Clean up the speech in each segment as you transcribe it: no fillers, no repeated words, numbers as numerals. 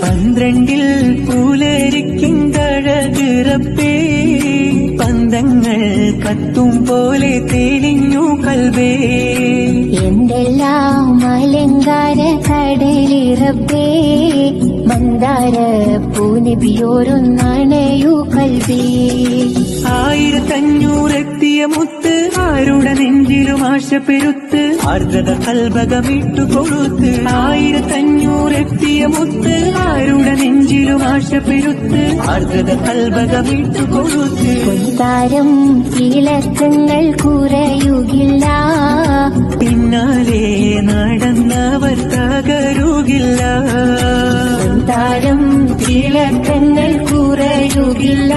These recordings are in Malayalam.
പന്ത്രണ്ടിൽ പൂലരിക്കിന്തഴകിറപ്പേ പന്തങ്ങൾ കത്തും പോലെ തെളിഞ്ഞു കൽവേ എന്തെല്ലാം അലങ്കാര കടലിറപ്പേ മന്ദാര പൂനബിയോരൊന്നണയു കൽവേ 1500 മുത്ത് ആരുടെ നെഞ്ചിലും ആശ പെരുത്ത് ആർദ്രത കൽബകമിട്ടു കൊടുത്ത് 1500 മുത്ത് ആരുടെ നെഞ്ചിലും ആശ പെരുത്ത് ആർദ്രത കൽബകമിട്ടു കൊടുത്ത് കൊട്ടാരം തിളക്കങ്ങൾ കുറയുകില്ല പിന്നാലെ നടന്നവർ തകരുകില്ല കൊട്ടാരം തിളക്കങ്ങൾ കുറയുകില്ല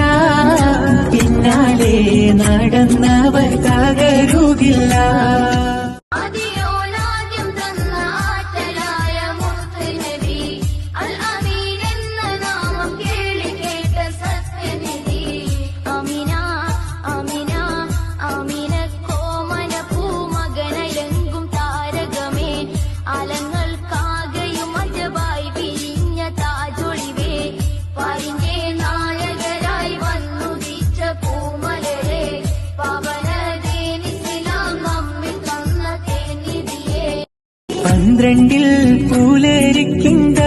പിന്നാലെ നടന്നവർ തകരുകില്ല പന്ത്രണ്ടിൽ പൂലരിക്കിന്ത